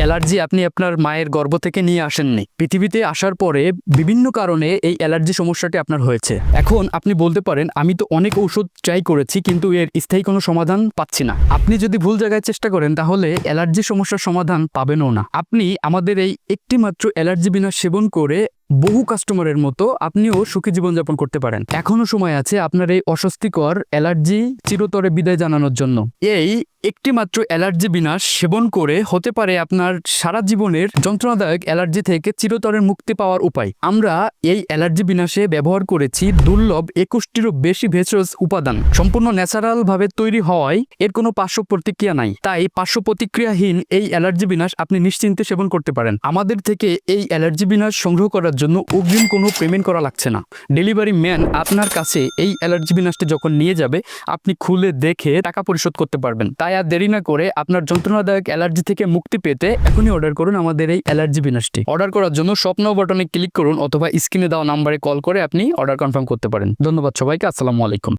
Allergy আপনি আপনার মায়ের গর্ভ থেকে নিয়ে আসেননি। পৃথিবীতে আসার পরে বিভিন্ন কারণে এই অ্যালার্জি সমস্যাটি আপনার হয়েছে। এখন আপনি বলতে পারেন আমি তো অনেক ঔষধ ট্রাই করেছি কিন্তু এর স্থায়ী কোনো সমাধান পাচ্ছি না। আপনি যদি ভুল জায়গায় চেষ্টা করেন তাহলে অ্যালার্জি সমস্যার সমাধান পাবেনও না। আপনি আমাদের এই একটি মাত্র অ্যালার্জি বিনাশ সেবন করে বহু কাস্টমারের মতো আপনিও সুখী জীবনযাপন করতে পারেন। এখনো সময় আছে আপনার এই অস্বস্তিকর অ্যালার্জি চিরতরে বিদায় জানানোর জন্য। এই একটি মাত্র অ্যালার্জি বিনাশ সেবন করে হতে পারে আপনার সারা জীবনের যন্ত্রণাদায়ক অ্যালার্জি থেকে চিরতরের মুক্তি পাওয়ার উপায়। আমরা এই অ্যালার্জি বিনাশে ব্যবহার করেছি দুর্লভ 21টিরও বেশি ভেষজ উপাদান। সম্পূর্ণ ন্যাচারাল ভাবে তৈরি হওয়ায় এর কোনো পার্শ্ব প্রতিক্রিয়া নাই। তাই পার্শ্ব প্রতিক্রিয়াহীন এই অ্যালার্জি বিনাশ আপনি নিশ্চিন্তে সেবন করতে পারেন। আমাদের থেকে এই অ্যালার্জি বিনাশ সংগ্রহ করার জন্য অগ্রিম কোনো পেমেন্ট করা লাগছে না। ডেলিভারি ম্যান আপনার কাছে এই অ্যালার্জি বিনাশটি যখন নিয়ে যাবে আপনি খুলে দেখে টাকা পরিশোধ করতে পারবেন। তাই আর দেরি না করে আপনার যন্ত্রণাদায়ক অ্যালার্জি থেকে মুক্তি পেতে এখনই অর্ডার করুন আমাদের এই অ্যালার্জি বিনাশটি। অর্ডার করার জন্য শপ নাও বাটনে ক্লিক করুন অথবা স্ক্রিনে দেওয়া নাম্বারে কল করে আপনি অর্ডার কনফার্ম করতে পারেন। ধন্যবাদ সবাইকে। আসসালামু আলাইকুম।